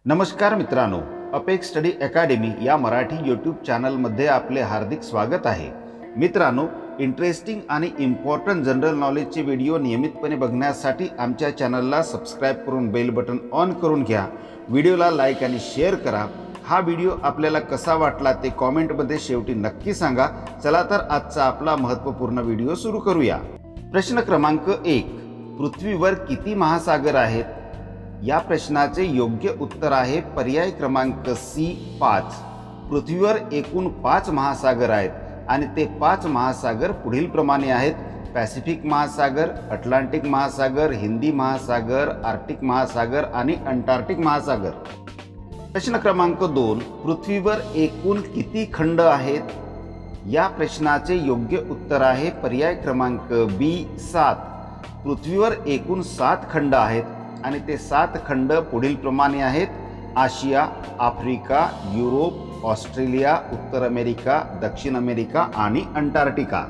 नमस्कार मित्रांनो, apex study academy या मराठी यूट्यूब चॅनलमध्ये आपले हार्दिक स्वागत आहे। मित्रांनो, इंटरेस्टिंग आणि इम्पॉर्टंट जनरल नॉलेजचे व्हिडिओ नियमितपणे बघण्यासाठी आमच्या चॅनलला सबस्क्राइब करून बेल बटन ऑन करून घ्या। व्हिडिओला लाईक आणि शेअर करा। हा व्हिडिओ आपल्याला कसा वाटला ते कमेंटमध्ये शेवटी नक्की सांगा। चला तर आजचा आपला महत्त्वपूर्ण व्हिडिओ सुरू करूया। प्रश्न क्रमांक 1, पृथ्वीवर किती महासागर आहेत? या प्रश्नाचे योग्य उत्तर आहे पर्याय क्रमांक सी 5। पृथ्वीवर एकूण 5 महासागर आहेत आणि ते 5 महासागर पुढील प्रमाणे आहेत: पॅसिफिक महासागर, अटलांटिक महासागर, हिंदी महासागर, आर्क्टिक महासागर आणि अंटार्क्टिक महासागर। प्रश्न क्रमांक 2, पृथ्वीवर एकूण किती खंड आहेत? या प्रश्नाचे योग्य उत्तर आहे पर्याय क्रमांक बी 7। पृथ्वीवर एकूण 7 खंड आहेत आणि ते 7 खंड पुढील प्रमाणे आहेत: आशिया, आफ्रिका, युरोप, ऑस्ट्रेलिया, उत्तर अमेरिका, दक्षिण अमेरिका आणि अंटार्क्टिका।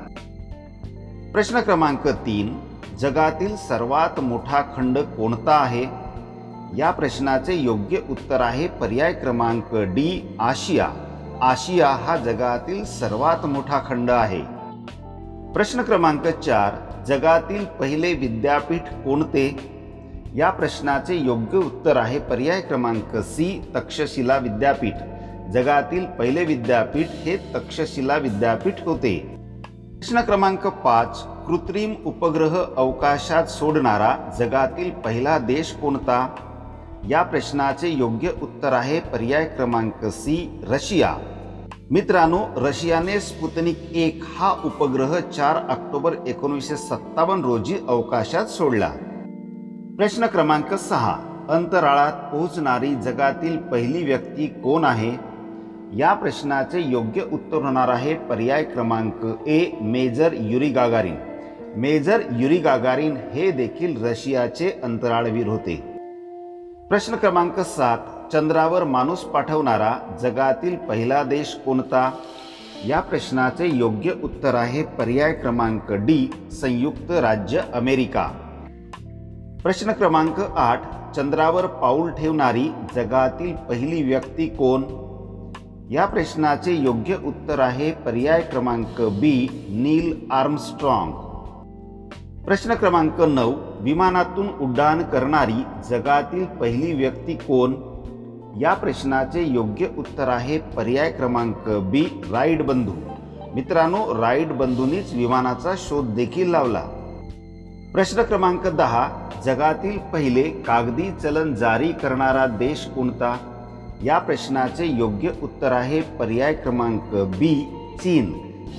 प्रश्न क्रमांक 3, जगातील सर्वात मोठा खंड कोणता आहे? या प्रश्नाचे योग्य उत्तर आहे पर्याय क्रमांक डी, आशिया। आशिया हा जगातील सर्वात मोठा खंड आहे। प्रश्न क्रमांक 4, जगातील पहिले विद्यापीठ कोणते? या प्रश्नाचे योग्य उत्तर आहे पर्याय क्रमांक सी, तक्षशिला विद्यापीठ। जगातील पहिले विद्यापीठ हे तक्षशिला विद्यापीठ होते। प्रश्न क्रमांक 5, कृत्रिम उपग्रह अवकाशात सोडणारा जगातील पहिला देश कोणता? या प्रश्नाचे योग्य उत्तर आहे पर्याय क्रमांक सी, रशिया। मित्रांनो, रशियाने स्पुतनिक 1 हा उपग्रह 4 ऑक्टोबर 1957 रोजी अवकाशात सोडला। प्रश्न क्रमांक 6, अंतराळात पोहोचणारी जगातील पहिली व्यक्ती कोण आहे? या प्रश्नाचे योग्य उत्तर होणार आहे पर्याय क्रमांक A, major Yuri Gagarin. Major Yuri Gagarin हे देखील रशियाचे अंतराळवीर होते। प्रश्न क्रमांक 7, चंद्रावर माणूस पाठवणारा जगातील पहिला देश कोणता? या प्रश्नाचे योग्य उत्तर आहे पर्याय क्रमांक डी, संयुक्त राज्य अमेरिका। प्रश्न क्रमांक 8, चंद्रावर पाऊल ठेवणारी जगातील पहिली व्यक्ती कोण? या प्रश्नाचे योग्य उत्तर आहे पर्याय क्रमांक बी, नील आर्मस्ट्रॉंग। प्रश्न क्रमांक 9, विमानातून उड्डाण करणारी जगातील पहिली व्यक्ती कोण? या प्रश्नाचे योग्य उत्तर आहे पर्याय क्रमांक बी, राईट बंधू। मित्रांनो, राईट बंधूंनीच विमानाचा शोध देखील लावला। प्रश्न क्रमांक 10, जगातील पहिले कागदी चलन जारी करणारा देश कोणता? या प्रश्नाचे योग्य उत्तर आहे पर्याय क्रमांक बी, चीन।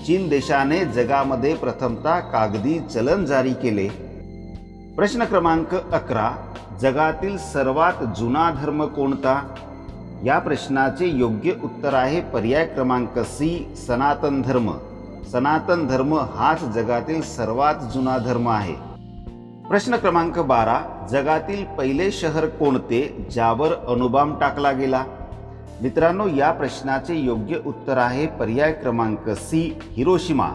चीन देशाने जगामध्ये प्रथमतः कागदी चलन जारी केले। प्रश्न क्रमांक 11, जगातील सर्वात जुना धर्म कोणता? या प्रश्नाचे योग्य उत्तर आहे पर्याय क्रमांक सी, सनातन धर्म। सनातन धर्म हाच जगातील सर्वात जुना धर्म आहे। प्रश्न क्रमांक 12, जगातील पहिले शहर कोणते ज्यावर अणुबॉम्ब टाकला गेला? मित्रांनो, या प्रश्नाचे योग्य उत्तर आहे पर्याय क्रमांक सी, हिरोशिमा।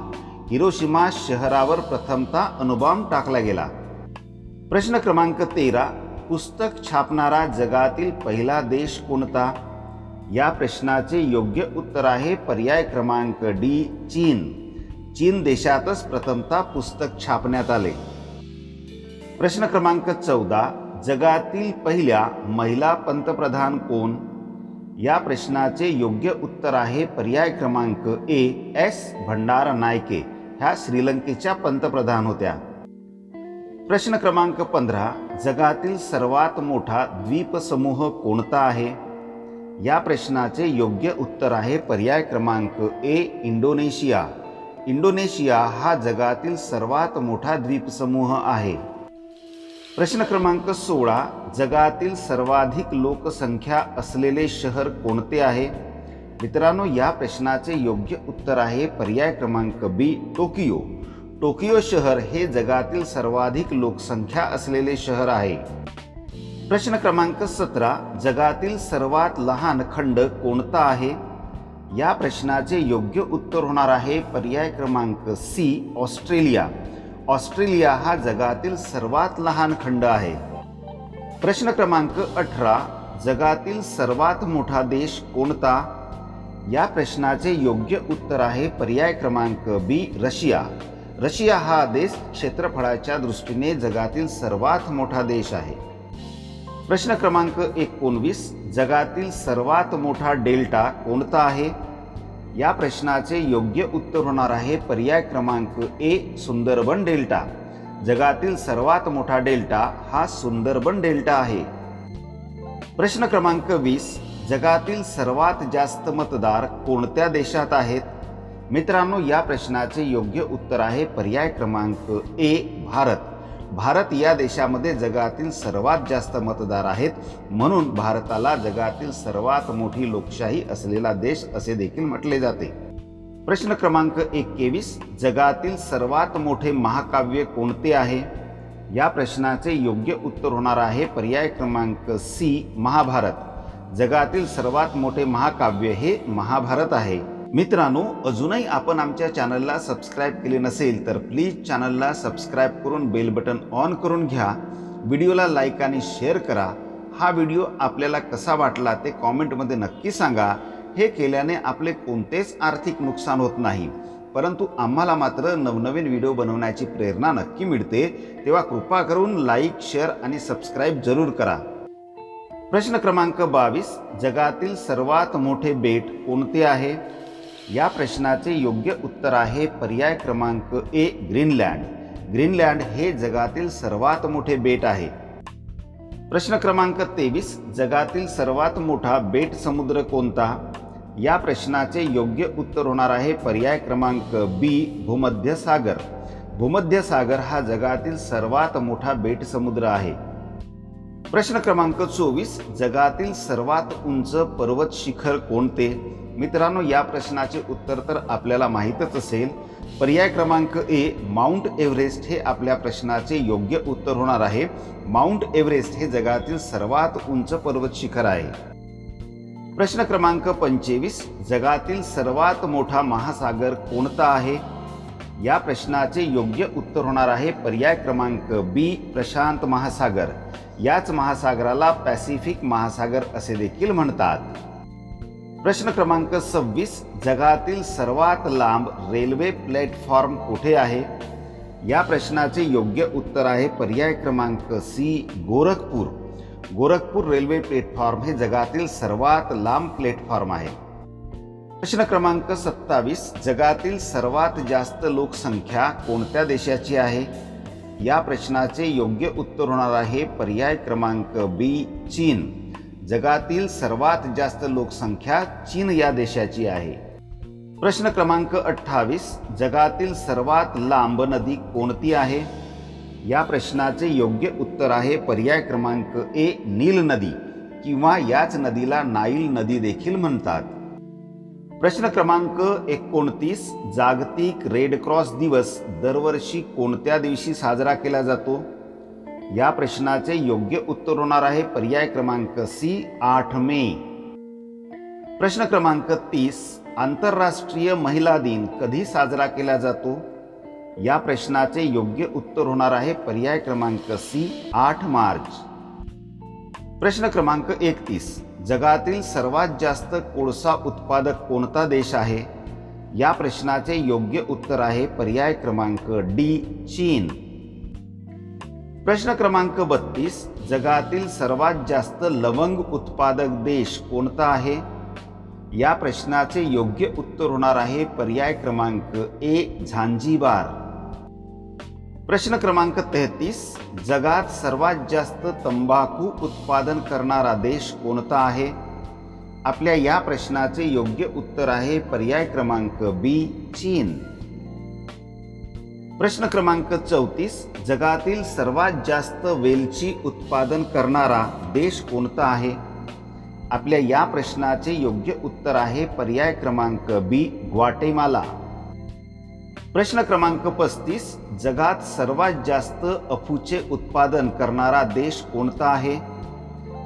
हिरोशिमा शहरावर प्रथमतः अणुबॉम्ब टाकला गेला। प्रश्न क्रमांक 13, पुस्तक छापणारा जगातील पहिला देश कोणता? या प्रश्नाचे योग्य उत्तर आहे पर्याय क्रमांक डी, चीन। चीन देशातच प्रथमतः पुस्तक छापण्यात आले। प्रश्न क्रमांक 14, जगातील पहिल्या महिला पंतप्रधान कोण? या प्रश्नाचे योग्य उत्तर आहे पर्याय क्रमांक ए, एस भंडारा नायके। ह्या श्रीलंकेच्या पंतप्रधान होत्या। प्रश्न क्रमांक 15, जगातील सर्वात मोठा द्वीपसमूह कोणता आहे? या प्रश्नाचे योग्य उत्तर आहे पर्याय क्रमांक ए, इंडोनेशिया। इंडोनेशिया हा जगातील सर्वात मोठा द्वीपसमूह आहे। प्रश्न क्रमांक 16, जगातील सर्वाधिक लोकसंख्या असलेले शहर कोणते आहे? मित्रांनो, या प्रश्नाचे योग्य उत्तर आहे पर्याय क्रमांक बी, टोकियो। टोकियो शहर हे जगातील सर्वाधिक लोकसंख्या असलेले शहर आहे। प्रश्न क्रमांक 17, जगातील सर्वात लहान खंड कोणता आहे? या प्रश्नाचे योग्य उत्तर होणार आहे पर्याय क्रमांक सी, ऑस्ट्रेलिया। ऑस्ट्रेलिया हा जगातील सर्वात लहान खंड आहे। प्रश्न क्रमांक 18, जगातील सर्वात मोठा देश कोणता? या प्रश्नाचे योग्य उत्तर आहे पर्याय क्रमांक बी, रशिया. रशिया हा देश क्षेत्रफळाच्या दृष्टीने जगातील सर्वात मोठा देश आहे. प्रश्न क्रमांक 19, जगातील सर्वात मोठा डेल्टा कोणता आहे? या प्रश्नाचे योग्य उत्तर होणार आहे पर्याय क्रमांक ए, सुंदरबन डेल्टा. जगातील सर्वात मोठा डेल्टा हा सुंदरबन डेल्टा आहे. प्रश्न क्रमांक 20, जगातील सर्वात जास्त मतदार कोणत्या देशात आहेत? मित्रांनो, या प्रश्नाचे योग्य उत्तर आहे पर्याय क्रमांक ए, भारत. भारत या देशामध्ये जगातील सर्वात जास्त मतदार आहेत, म्हणून भारताला जगातील सर्वात मोठी लोकशाही असलेला देश असे देखील म्हटले जाते. प्रश्न क्रमांक 21, जगातील सर्वात मोठे महाकाव्य कोणते आहे? या प्रश्नाचे योग्य उत्तर होणार आहे पर्याय क्रमांक सी, महाभारत. जगातील सर्वात मोठे महाकाव्य हे महाभारत आहे. मित्रांनो, अजूनही आपण आमच्या चॅनलला सबस्क्राईब केले नसेल तर प्लीज चॅनलला सबस्क्राईब करून बेल बटन ऑन करून घ्या. व्हिडिओला लाईक आणि शेअर करा. हा व्हिडिओ आपल्याला कसा वाटला ते कॉमेंटमध्ये नक्की सांगा. हे केल्याने आपले कोणतेच आर्थिक नुकसान होत नाही, परंतु आम्हाला मात्र नवनवीन व्हिडिओ बनवण्याची प्रेरणा नक्की मिळते. तेव्हा कृपा करून लाईक, शेअर आणि सबस्क्राईब जरूर करा. प्रश्न क्रमांक 22, जगातील सर्वात मोठे बेट कोणते आहे? या प्रश्नाचे योग्य उत्तर आहे पर्याय क्रमांक ए, ग्रीनलँड. ग्रीनलँड हे जगातील सर्वात मोठे बेट आहे. प्रश्न क्रमांक 23, जगातील सर्वात मोठा बेट समुद्र कोणता? या प्रश्नाचे योग्य उत्तर होणार आहे पर्याय क्रमांक बी, भूमध्य सागर. भूमध्य सागर हा जगातील सर्वात मोठा बेट समुद्र आहे. प्रश्न क्रमांक 24, जगातील सर्वात उंच पर्वत शिखर कोणते? मित्रांनो, या प्रश्नाचे उत्तर तर आपल्याला माहीतच असेल. पर्याय क्रमांक ए, माउंट एव्हरेस्ट हे आपल्या प्रश्नाचे योग्य उत्तर होणार आहे. माउंट एव्हरेस्ट हे जगातील सर्वात उंच पर्वत शिखर आहे. प्रश्न क्रमांक 25, जगातील सर्वात मोठा महासागर कोणता आहे? या प्रश्नाचे योग्य उत्तर होणार आहे पर्याय क्रमांक बी, प्रशांत महासागर. याच महासागराला पॅसिफिक महासागर असे देखील म्हणतात. प्रश्न क्रमांक 26, जगातील सर्वात लांब रेल्वे प्लॅटफॉर्म कुठे आहे? या प्रश्नाचे योग्य उत्तर आहे पर्याय क्रमांक C, Gorakhpur. Gorakhpur railway platform हे जगातील सर्वात लांब प्लॅटफॉर्म आहे. प्रश्न क्रमांक 27, जगातील सर्वात जास्त लोकसंख्या कोणत्या देशाची आहे? या प्रश्नाचे योग्य उत्तर होणार आहे पर्याय क्रमांक बी, चीन. जगातील सर्वात जास्त लोकसंख्या चीन या देशाची आहे. प्रश्न क्रमांक 28, जगातील सर्वात लांब नदी कोणती आहे? या प्रश्नाचे योग्य उत्तर आहे पर्याय क्रमांक ए, नील नदी, किंवा याच नदीला नाईल नदी देखील म्हणतात. प्रश्न क्रमांक 29, जागतिक रेड क्रॉस दिवस दरवर्षी कोणत्या दिवशी साजरा केला जातो? या प्रश्नाचे योग्य उत्तर होणार आहे पर्याय क्रमांक सी, 8 मे. प्रश्न क्रमांक 30, आंतरराष्ट्रीय महिला दिन कधी साजरा केला जातो? या प्रश्नाचे योग्य उत्तर होणार आहे पर्याय क्रमांक सी, 8 मार्च. प्रश्न क्रमांक 31, जगातील सर्वात जास्त कोळसा उत्पादक कोणता देश आहे? या प्रश्नाचे योग्य उत्तर आहे पर्याय क्रमांक डी, चीन. प्रश्न क्रमांक 32, जगातील सर्वात जास्त लवंग उत्पादक देश कोणता आहे? या प्रश्नाचे योग्य उत्तर होणार आहे पर्याय क्रमांक ए, झांझिबार. प्रश्न क्रमांक 33, जगात सर्वात जास्त तंबाखू उत्पादन करणारा देश कोणता आहे? आपल्या या प्रश्नाचे योग्य उत्तर आहे पर्याय क्रमांक बी, चीन. प्रश्न क्रमांक 34, जगातील सर्वात जास्त वेलची उत्पादन करणारा देश कोणता आहे? आपल्या या प्रश्नाचे योग्य उत्तर आहे पर्याय क्रमांक बी, ग्वाटेमाला. प्रश्न क्रमांक 35, जगात सर्वात जास्त अफूचे उत्पादन करणारा देश कोणता आहे?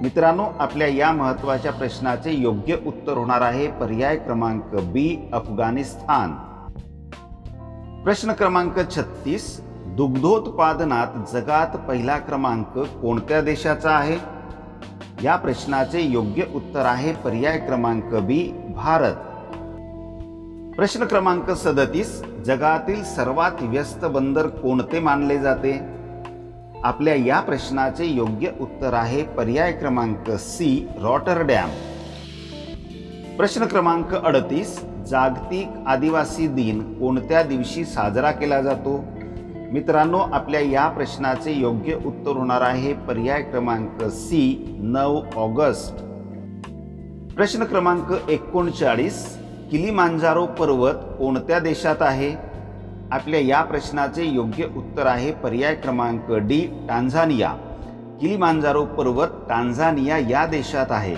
मित्रांनो, आपल्या या महत्त्वाच्या प्रश्नाचे योग्य उत्तर होणार आहे पर्याय क्रमांक बी, अफगाणिस्तान. प्रश्न क्रमांक 36, दुग्धोत्पादनात जगात पहिला क्रमांक कोणत्या देशाचा आहे? या प्रश्नाचे योग्य उत्तर आहे पर्याय क्रमांक बी, भारत. प्रश्न क्रमांक 37. जगातील सर्वात व्यस्त बंदर कोणते मानले जाते? आपल्या या प्रश्नाचे योग्य उत्तर आहे पर्याय क्रमांक सी, रॉटरडॅम. प्रश्न क्रमांक 38. जागतिक आदिवासी दिन कोणत्या दिवशी साजरा केला जातो? मित्रांनो, आपल्या या प्रश्नाचे योग्य उत्तर होणार आहे पर्याय क्रमांक सी, 9 ऑगस्ट. प्रश्न क्रमांक 39. किलीमांजारो पर्वत कोणत्या देशात आहे? आपल्या या प्रश्नाचे योग्य उत्तर आहे पर्याय क्रमांक डी, टांझानिया. किलीमांजारो पर्वत टांझानिया या देशात आहे.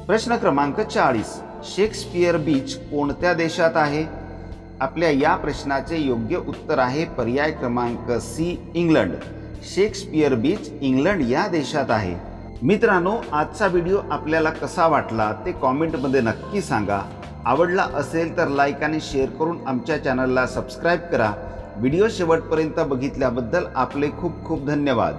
प्रश्न क्रमांक 40. शेक्सपियर बीच कोणत्या देशात आहे? आपल्या या प्रश्नाचे योग्य उत्तर आहे पर्याय क्रमांक C, England. Shakespeare beach England या देशात आहे. मित्रांनो, आजचा व्हिडिओ आपल्याला कसा वाटला ते कॉमेंटमध्ये नक्की सांगा. आवडला असेल तर लाईक आणि शेअर करून आमच्या चॅनलला सबस्क्राईब करा. व्हिडिओ शेवटपर्यंत बघितल्याबद्दल आपले खूप खूप धन्यवाद.